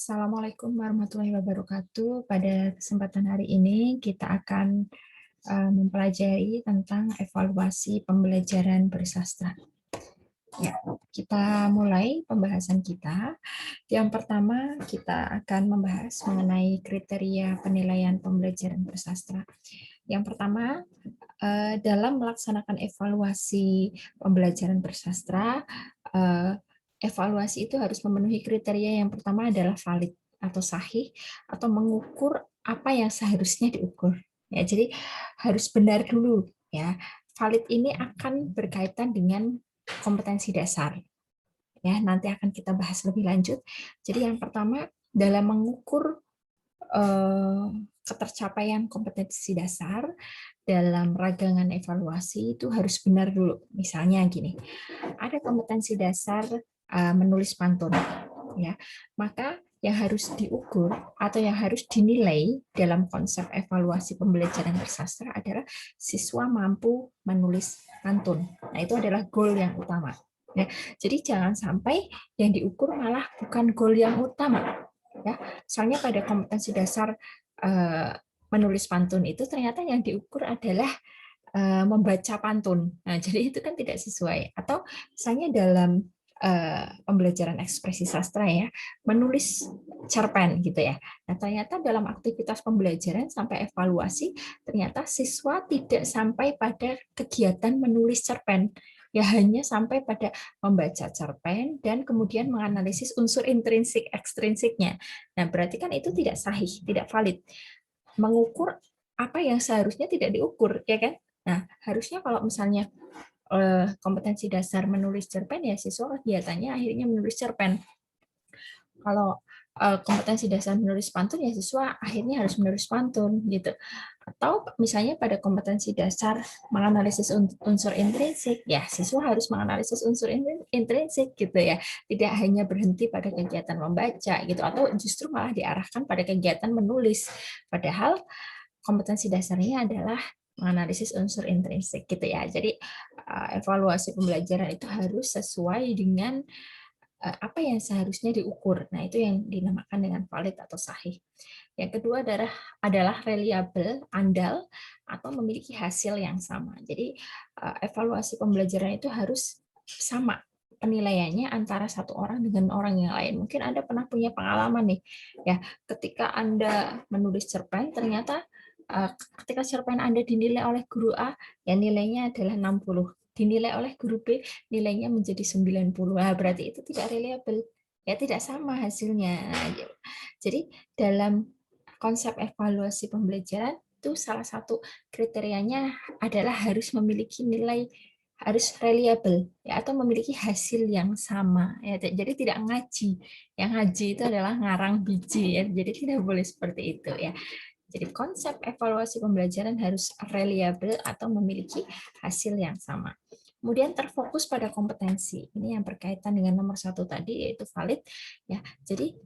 Assalamualaikum warahmatullahi wabarakatuh. Pada kesempatan hari ini kita akan mempelajari tentang evaluasi pembelajaran bersastra. Ya, kita mulai pembahasan kita. Yang pertama, kita akan membahas mengenai kriteria penilaian pembelajaran bersastra. Yang pertama, dalam melaksanakan evaluasi pembelajaran bersastra, evaluasi itu harus memenuhi kriteria. Yang pertama adalah valid atau sahih, atau mengukur apa yang seharusnya diukur. Ya, jadi harus benar dulu. Ya, valid ini akan berkaitan dengan kompetensi dasar. Ya, nanti akan kita bahas lebih lanjut. Jadi yang pertama dalam mengukur ketercapaian kompetensi dasar dalam ragangan evaluasi itu harus benar dulu. Misalnya gini, ada kompetensi dasar menulis pantun, ya, maka yang harus diukur atau yang harus dinilai dalam konsep evaluasi pembelajaran bersastra adalah siswa mampu menulis pantun. Nah, itu adalah goal yang utama. Ya, jadi jangan sampai yang diukur malah bukan goal yang utama. Ya, soalnya pada kompetensi dasar menulis pantun itu ternyata yang diukur adalah membaca pantun. Nah, jadi itu kan tidak sesuai. Atau misalnya dalam pembelajaran ekspresi sastra ya, menulis cerpen gitu ya. Nah, ternyata dalam aktivitas pembelajaran sampai evaluasi, ternyata siswa tidak sampai pada kegiatan menulis cerpen. Ya hanya sampai pada membaca cerpen dan kemudian menganalisis unsur intrinsik ekstrinsiknya. Nah, berarti kan itu tidak sahih, tidak valid. Mengukur apa yang seharusnya tidak diukur, ya kan? Nah, harusnya kalau misalnya kompetensi dasar menulis cerpen, ya siswa kegiatannya akhirnya menulis cerpen. Kalau kompetensi dasar menulis pantun, ya siswa akhirnya harus menulis pantun gitu. Atau misalnya pada kompetensi dasar menganalisis unsur intrinsik, ya siswa harus menganalisis unsur intrinsik gitu ya. Tidak hanya berhenti pada kegiatan membaca gitu, atau justru malah diarahkan pada kegiatan menulis. Padahal kompetensi dasarnya adalah menganalisis unsur intrinsik gitu ya. Jadi evaluasi pembelajaran itu harus sesuai dengan apa yang seharusnya diukur. Nah, itu yang dinamakan dengan valid atau sahih. Yang kedua adalah reliable, andal, atau memiliki hasil yang sama. Jadi evaluasi pembelajaran itu harus sama penilaiannya antara satu orang dengan orang yang lain. Mungkin Anda pernah punya pengalaman nih, ya, ketika Anda menulis cerpen, ternyata ketika cerpen Anda dinilai oleh guru A, ya nilainya adalah 60. Dinilai oleh guru B, nilainya menjadi 90. Nah, berarti itu tidak reliable. Ya, tidak sama hasilnya. Nah, gitu. Jadi, dalam konsep evaluasi pembelajaran itu salah satu kriterianya adalah harus memiliki nilai, harus reliable ya, atau memiliki hasil yang sama ya. Jadi tidak ngaji. Yang ngaji itu adalah ngarang biji ya. Jadi tidak boleh seperti itu ya. Jadi konsep evaluasi pembelajaran harus reliable atau memiliki hasil yang sama. Kemudian terfokus pada kompetensi. Ini yang berkaitan dengan nomor 1 tadi, yaitu valid ya. Jadi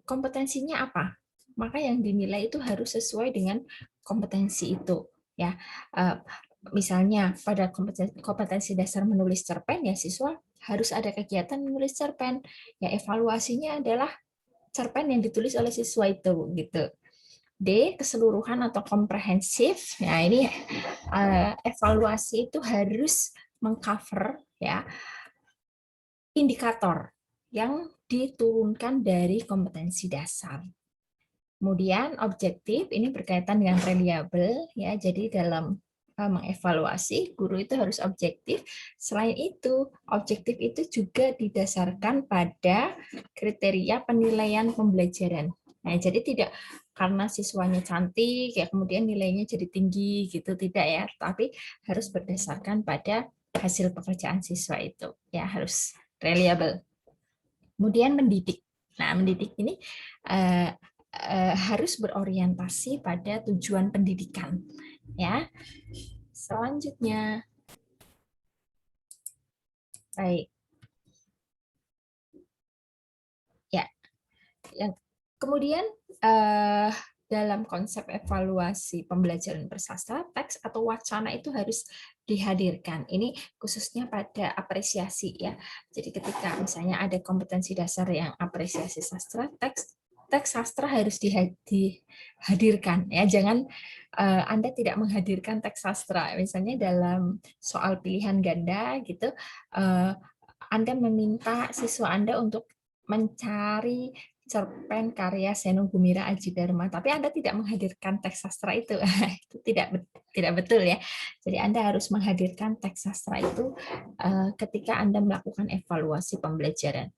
kompetensinya apa? Maka yang dinilai itu harus sesuai dengan kompetensi itu ya. Misalnya pada kompetensi dasar menulis cerpen, ya siswa harus ada kegiatan menulis cerpen. Ya, evaluasinya adalah cerpen yang ditulis oleh siswa itu gitu. D, keseluruhan atau komprehensif. Nah, ini evaluasi itu harus mengcover ya indikator yang diturunkan dari kompetensi dasar. Kemudian objektif ini berkaitan dengan reliable ya. Jadi dalam mengevaluasi, guru itu harus objektif. Selain itu, objektif itu juga didasarkan pada kriteria penilaian pembelajaran. Nah, jadi tidak karena siswanya cantik ya kemudian nilainya jadi tinggi gitu, tidak ya, tapi harus berdasarkan pada hasil pekerjaan siswa itu ya, harus reliable. Kemudian mendidik. Nah, mendidik ini harus berorientasi pada tujuan pendidikan. Ya, selanjutnya, baik. Ya, yang kemudian dalam konsep evaluasi pembelajaran bersastra, teks atau wacana itu harus dihadirkan. Ini khususnya pada apresiasi ya. Jadi ketika misalnya ada kompetensi dasar yang apresiasi sastra, teks sastra harus dihadirkan ya. Jangan Anda tidak menghadirkan teks sastra. Misalnya dalam soal pilihan ganda gitu, Anda meminta siswa Anda untuk mencari cerpen karya Seno Gumira Aji Dharma, tapi Anda tidak menghadirkan teks sastra itu. Itu tidak betul ya. Jadi Anda harus menghadirkan teks sastra itu ketika Anda melakukan evaluasi pembelajaran.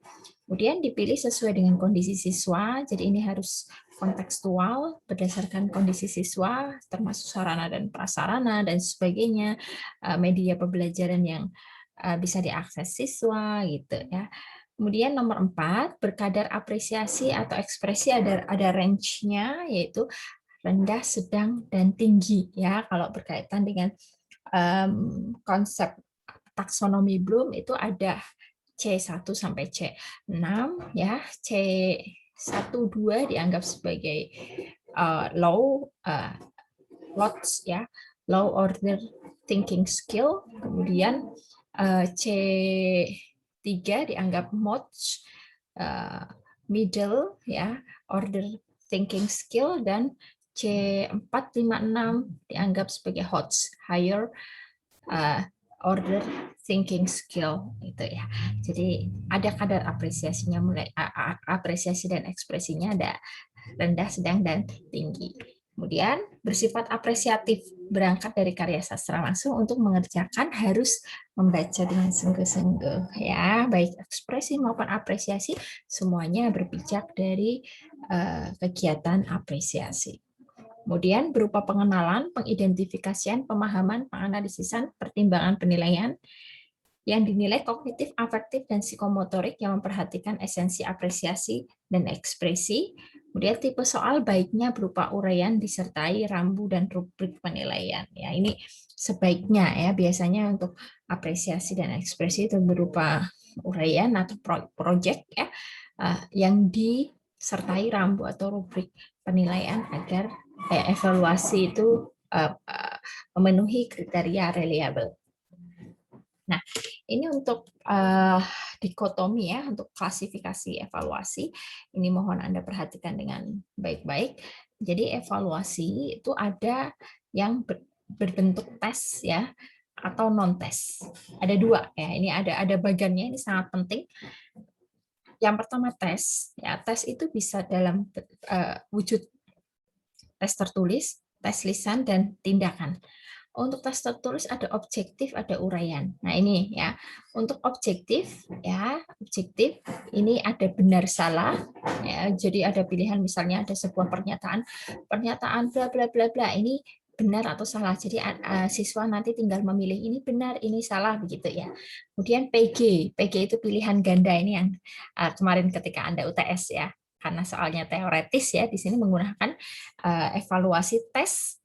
Kemudian dipilih sesuai dengan kondisi siswa, jadi ini harus kontekstual berdasarkan kondisi siswa, termasuk sarana dan prasarana dan sebagainya, media pembelajaran yang bisa diakses siswa gitu ya. Kemudian nomor 4, berkadar apresiasi atau ekspresi ada range-nya, yaitu rendah, sedang, dan tinggi. Ya, kalau berkaitan dengan konsep taksonomi Bloom itu ada C1 sampai C6, ya. C12 dianggap sebagai low lots ya, low order thinking skill. Kemudian C3 dianggap mods, middle ya, order thinking skill, dan C4, 5, 6 dianggap sebagai HOTS, higher order thinking skill gitu ya. Jadi ada kadar apresiasinya, mulai apresiasi dan ekspresinya ada rendah, sedang, dan tinggi. Kemudian bersifat apresiatif, berangkat dari karya sastra langsung untuk mengerjakan harus membaca dengan sungguh-sungguh ya, baik ekspresi maupun apresiasi semuanya berpijak dari kegiatan apresiasi. Kemudian berupa pengenalan, pengidentifikasian, pemahaman, penganalisisan, pertimbangan penilaian yang dinilai kognitif, afektif, dan psikomotorik yang memperhatikan esensi apresiasi dan ekspresi. Kemudian tipe soal baiknya berupa uraian disertai rambu dan rubrik penilaian. Ya, ini sebaiknya ya, biasanya untuk apresiasi dan ekspresi itu berupa uraian atau project ya, yang disertai rambu atau rubrik penilaian agar evaluasi itu memenuhi kriteria reliable. Nah, ini untuk dikotomi ya, untuk klasifikasi evaluasi. Ini mohon Anda perhatikan dengan baik-baik. Jadi evaluasi itu ada yang berbentuk tes ya, atau non tes. Ada dua ya. Ini ada bagannya, ini sangat penting. Yang pertama tes, ya tes itu bisa dalam wujud tes tertulis, tes lisan, dan tindakan. Untuk tes tertulis ada objektif, ada uraian. Nah ini ya, untuk objektif ya, objektif ini ada benar salah. Ya, jadi ada pilihan, misalnya ada sebuah pernyataan bla bla bla bla, ini benar atau salah. Jadi siswa nanti tinggal memilih ini benar, ini salah begitu ya. Kemudian PG itu pilihan ganda, ini yang kemarin ketika Anda UTS ya, karena soalnya teoretis ya, di sini menggunakan evaluasi tes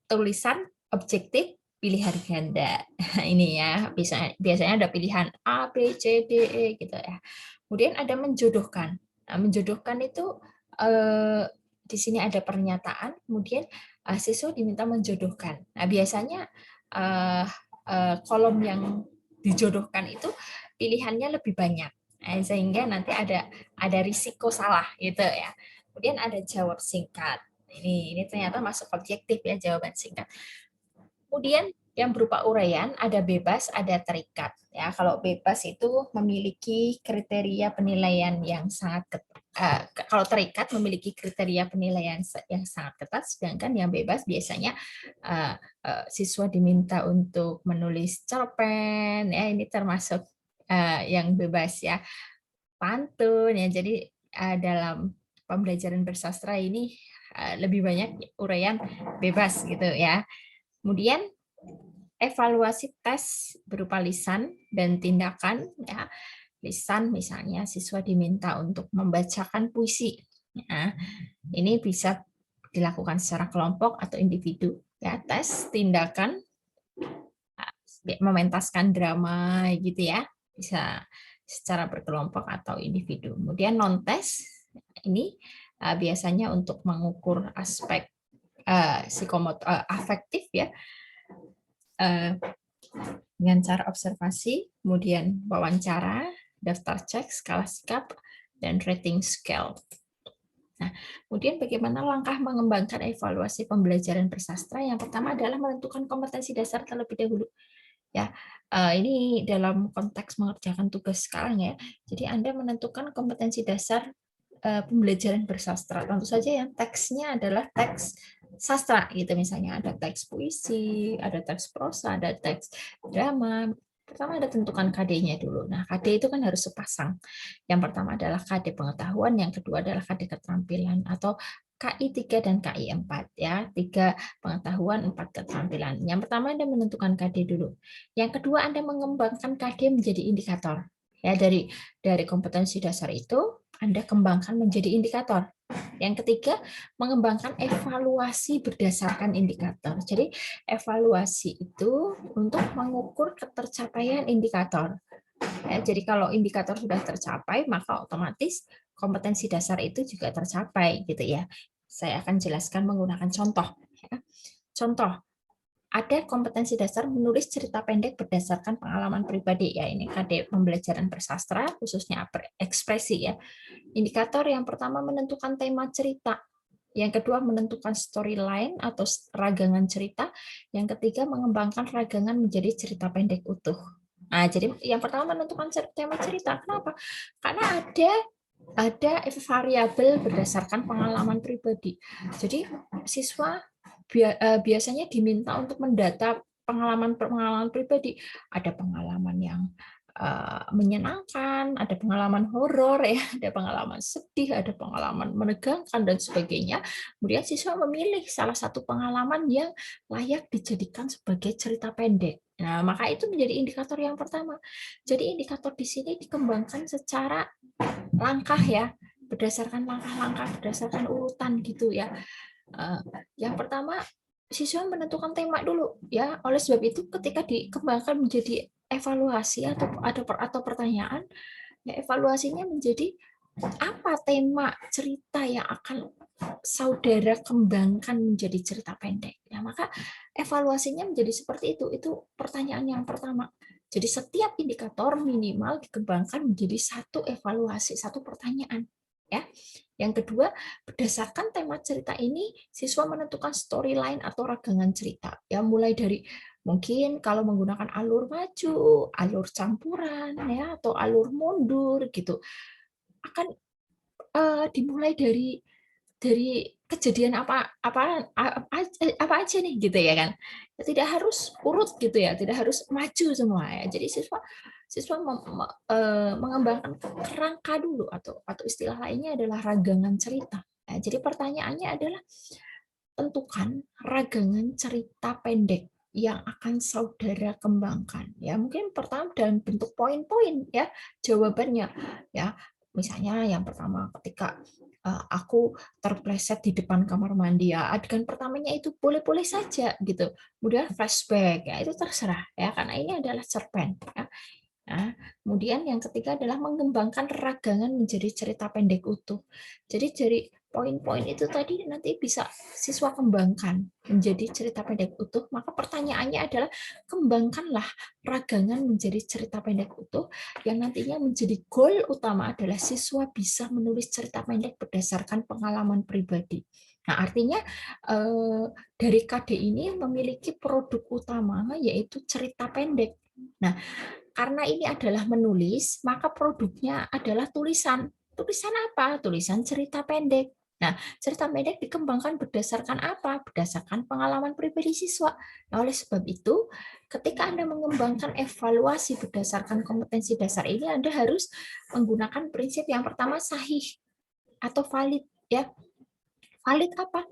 tulisan objektif pilihan ganda. Ini ya, biasanya ada pilihan A, B, C, D, E gitu ya. Kemudian ada menjodohkan. Nah, menjodohkan itu di sini ada pernyataan, kemudian siswa diminta menjodohkan. Nah, biasanya kolom yang dijodohkan itu pilihannya lebih banyak. Sehingga nanti ada risiko salah gitu ya. Kemudian ada jawab singkat. Ini ternyata masuk objektif ya, jawaban singkat. Kemudian yang berupa uraian ada bebas, ada terikat. Ya, kalau bebas itu memiliki kriteria penilaian yang sangat ketat. Kalau terikat memiliki kriteria penilaian yang sangat ketat, sedangkan yang bebas biasanya siswa diminta untuk menulis cerpen. Ya, ini termasuk yang bebas ya, pantun ya. Jadi dalam pembelajaran bersastra ini lebih banyak uraian bebas gitu ya. Kemudian evaluasi tes berupa lisan dan tindakan ya. Lisan misalnya siswa diminta untuk membacakan puisi. Ya, ini bisa dilakukan secara kelompok atau individu. Ya, tes tindakan mementaskan drama gitu ya. Bisa secara berkelompok atau individu. Kemudian non tes ini biasanya untuk mengukur aspek afektif ya, dengan cara observasi, kemudian wawancara, daftar cek, skala sikap, dan rating scale. Nah, kemudian bagaimana langkah mengembangkan evaluasi pembelajaran bersastra? Yang pertama adalah menentukan kompetensi dasar terlebih dahulu. Ya, ini dalam konteks mengerjakan tugas sekarang ya. Jadi Anda menentukan kompetensi dasar pembelajaran bersastra. Tentu saja yang teksnya adalah teks sastra gitu, misalnya ada teks puisi, ada teks prosa, ada teks drama. Pertama Anda tentukan KD-nya dulu. Nah, KD itu kan harus sepasang. Yang pertama adalah KD pengetahuan, yang kedua adalah KD keterampilan atau KI 3 dan KI 4 ya. 3 pengetahuan, 4 keterampilan. Yang pertama Anda menentukan KD dulu. Yang kedua Anda mengembangkan KD menjadi indikator. Ya, dari kompetensi dasar itu Anda kembangkan menjadi indikator. Yang ketiga, mengembangkan evaluasi berdasarkan indikator. Jadi, evaluasi itu untuk mengukur ketercapaian indikator. Ya, jadi kalau indikator sudah tercapai, maka otomatis kompetensi dasar itu juga tercapai, gitu ya. Saya akan jelaskan menggunakan contoh. Ya. Contoh, ada kompetensi dasar menulis cerita pendek berdasarkan pengalaman pribadi. Ya, ini KD pembelajaran bersastra, khususnya ekspresi ya. Indikator yang pertama menentukan tema cerita. Yang kedua menentukan storyline atau ragangan cerita. Yang ketiga mengembangkan ragangan menjadi cerita pendek utuh. Nah, jadi yang pertama menentukan tema cerita. Kenapa? Karena ada variabel berdasarkan pengalaman pribadi. Jadi siswa biasanya diminta untuk mendata pengalaman pribadi. Ada pengalaman yang menyenangkan, ada pengalaman horor ya, ada pengalaman sedih, ada pengalaman menegangkan dan sebagainya. Kemudian siswa memilih salah satu pengalaman yang layak dijadikan sebagai cerita pendek. Nah, maka itu menjadi indikator yang pertama. Jadi indikator di sini dikembangkan secara langkah ya, berdasarkan langkah-langkah, berdasarkan urutan gitu ya. Yang pertama siswa menentukan tema dulu ya. Oleh sebab itu ketika dikembangkan menjadi evaluasi atau pertanyaan, ya evaluasinya menjadi apa tema cerita yang akan saudara kembangkan menjadi cerita pendek. Ya, maka evaluasinya menjadi seperti itu. Itu pertanyaan yang pertama. Jadi setiap indikator minimal dikembangkan menjadi satu evaluasi, satu pertanyaan. Ya. Yang kedua, berdasarkan tema cerita ini, siswa menentukan storyline atau ragangan cerita. Ya, mulai dari mungkin kalau menggunakan alur maju, alur campuran, ya, atau alur mundur gitu, akan dimulai dari kejadian apa aja nih gitu ya kan. Tidak harus urut gitu ya, tidak harus maju semua ya. Jadi siswa siswa mengembangkan kerangka dulu atau istilah lainnya adalah ragangan cerita. Nah, jadi pertanyaannya adalah tentukan ragangan cerita pendek yang akan saudara kembangkan. Ya, mungkin pertama dalam bentuk poin-poin ya jawabannya. Ya, misalnya yang pertama ketika aku terpleset di depan kamar mandi ya, adegan pertamanya itu boleh-boleh saja gitu. Kemudian flashback ya itu terserah ya karena ini adalah cerpen ya. Nah, kemudian yang ketiga adalah mengembangkan ragangan menjadi cerita pendek utuh. Jadi dari poin-poin itu tadi nanti bisa siswa kembangkan menjadi cerita pendek utuh, maka pertanyaannya adalah kembangkanlah ragangan menjadi cerita pendek utuh yang nantinya menjadi goal utama adalah siswa bisa menulis cerita pendek berdasarkan pengalaman pribadi. Nah, artinya dari KD ini memiliki produk utama yaitu cerita pendek. Nah, karena ini adalah menulis, maka produknya adalah tulisan. Tulisan apa? Tulisan cerita pendek. Nah, cerita pendek dikembangkan berdasarkan apa? Berdasarkan pengalaman pribadi siswa. Nah, oleh sebab itu, ketika Anda mengembangkan evaluasi berdasarkan kompetensi dasar ini, Anda harus menggunakan prinsip yang pertama sahih atau valid ya. Valid apa?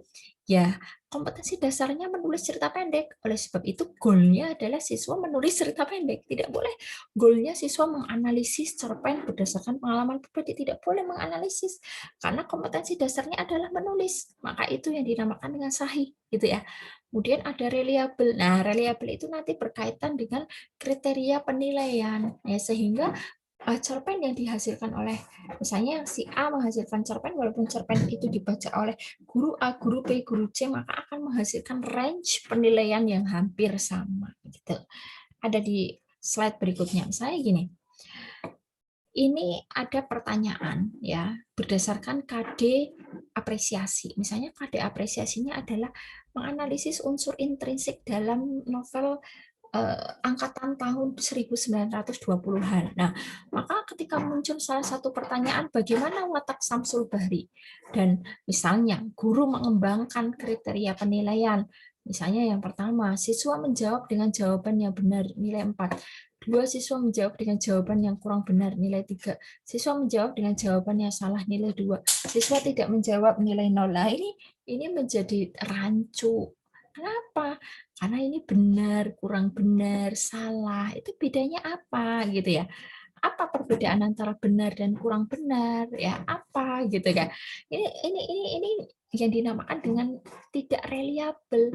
Ya, kompetensi dasarnya menulis cerita pendek. Oleh sebab itu, goalnya adalah siswa menulis cerita pendek. Tidak boleh goalnya siswa menganalisis cerpen berdasarkan pengalaman pribadi. Tidak boleh menganalisis. Karena kompetensi dasarnya adalah menulis. Maka itu yang dinamakan dengan sahih. Gitu ya. Kemudian ada reliable. Nah, reliable itu nanti berkaitan dengan kriteria penilaian. Ya, sehingga cerpen yang dihasilkan oleh misalnya si A menghasilkan cerpen, walaupun cerpen itu dibaca oleh guru A, guru B, guru C, maka akan menghasilkan range penilaian yang hampir sama gitu. Ada di slide berikutnya. Misalnya gini. Ini ada pertanyaan ya berdasarkan KD apresiasi. Misalnya KD apresiasinya adalah menganalisis unsur intrinsik dalam novel angkatan tahun 1920-an. Nah, maka ketika muncul salah satu pertanyaan bagaimana watak Samsul Bahri dan misalnya guru mengembangkan kriteria penilaian. Misalnya yang pertama, siswa menjawab dengan jawaban yang benar nilai 4. Dua, siswa menjawab dengan jawaban yang kurang benar nilai 3. Siswa menjawab dengan jawaban yang salah nilai 2. Siswa tidak menjawab nilai 0. Nah, ini menjadi rancu. Kenapa? Karena ini benar, kurang benar, salah. Itu bedanya apa gitu ya? Apa perbedaan antara benar dan kurang benar? Ya, apa gitu kan? Ini yang dinamakan dengan tidak reliable.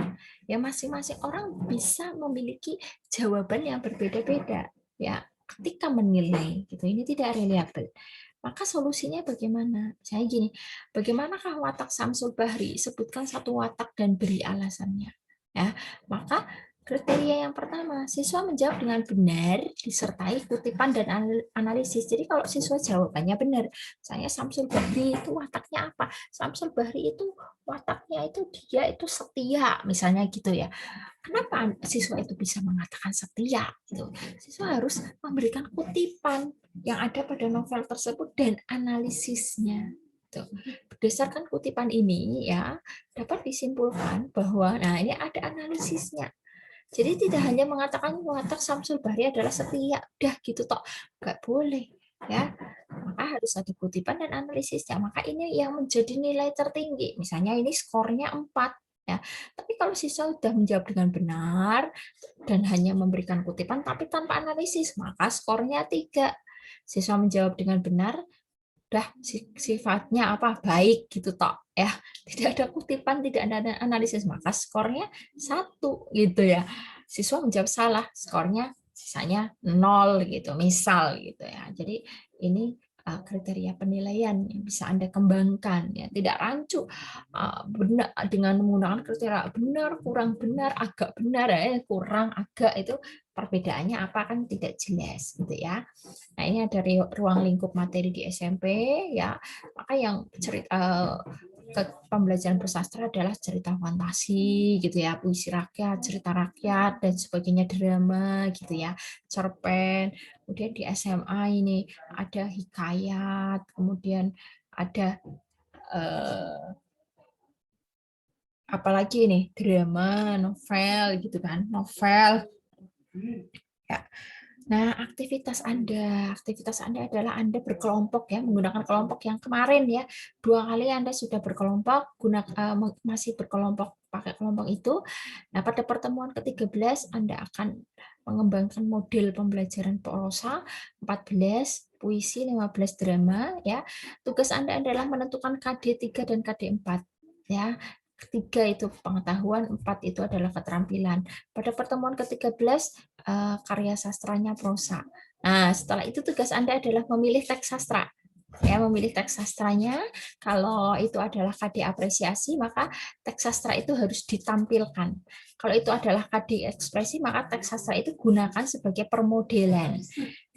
Ya, masing-masing orang bisa memiliki jawaban yang berbeda-beda. Ya, ketika menilai gitu. Ini tidak reliable. Maka solusinya bagaimana? Saya gini, bagaimanakah watak Samsul Bahri? Sebutkan satu watak dan beri alasannya. Ya, maka kriteria yang pertama, siswa menjawab dengan benar disertai kutipan dan analisis. Jadi kalau siswa jawabannya benar, saya Samsul Bahri itu wataknya apa? Samsul Bahri itu wataknya itu dia itu setia, misalnya gitu ya. Kenapa siswa itu bisa mengatakan setia? Gitu. Siswa harus memberikan kutipan yang ada pada novel tersebut dan analisisnya. Tuh. Berdasarkan kutipan ini ya dapat disimpulkan bahwa nah ini ada analisisnya. Jadi tidak hanya mengatakan watak Samsul Bahri adalah setia, udah gitu toh, nggak boleh ya. Maka harus ada kutipan dan analisisnya. Maka ini yang menjadi nilai tertinggi. Misalnya ini skornya 4 ya. Tapi kalau siswa sudah menjawab dengan benar dan hanya memberikan kutipan tapi tanpa analisis, maka skornya 3. Siswa menjawab dengan benar udah sifatnya apa baik gitu toh ya, tidak ada kutipan, tidak ada analisis, maka skornya 1 gitu ya. Siswa menjawab salah, skornya sisanya 0 gitu misal gitu ya. Jadi ini kriteria penilaian yang bisa Anda kembangkan ya, tidak rancu benar dengan menggunakan kriteria benar, kurang benar, agak benar kurang agak itu perbedaannya apa kan tidak jelas gitu ya. Nah, ini ada ruang lingkup materi di SMP ya. Maka yang cerita pembelajaran bersastra adalah cerita fantasi gitu ya, puisi rakyat, cerita rakyat dan sebagainya, drama gitu ya, cerpen. Kemudian di SMA ini ada hikayat, kemudian ada apalagi ini drama, novel gitu kan, novel. Ya. Nah, aktivitas Anda adalah Anda berkelompok ya, menggunakan kelompok yang kemarin ya. 2 kali Anda sudah berkelompok, masih berkelompok pakai kelompok itu. Nah, pada pertemuan ke-13 Anda akan mengembangkan model pembelajaran prosa, 14 puisi, 15 drama ya. Tugas Anda adalah menentukan KD 3 dan KD 4 ya. Ketiga itu pengetahuan, 4 itu adalah keterampilan. Pada pertemuan ke-13 karya sastranya prosa. Nah, setelah itu tugas Anda adalah memilih teks sastra. Ya, memilih teks sastranya. Kalau itu adalah KD apresiasi, maka teks sastra itu harus ditampilkan. Kalau itu adalah KD ekspresi, maka teks sastra itu gunakan sebagai permodelan.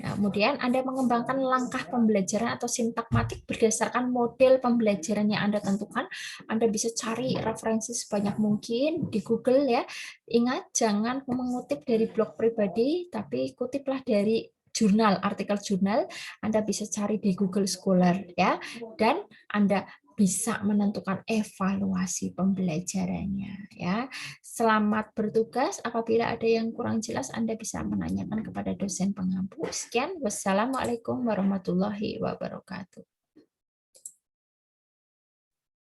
Nah, kemudian Anda mengembangkan langkah pembelajaran atau sintakmatik berdasarkan model pembelajaran yang Anda tentukan. Anda bisa cari referensi sebanyak mungkin di Google ya. Ingat, jangan mengutip dari blog pribadi, tapi kutiplah dari jurnal, artikel jurnal. Anda bisa cari di Google Scholar ya, dan Anda bisa menentukan evaluasi pembelajarannya ya. Selamat bertugas. Apabila ada yang kurang jelas, Anda bisa menanyakan kepada dosen pengampu. Sekian, wassalamualaikum warahmatullahi wabarakatuh.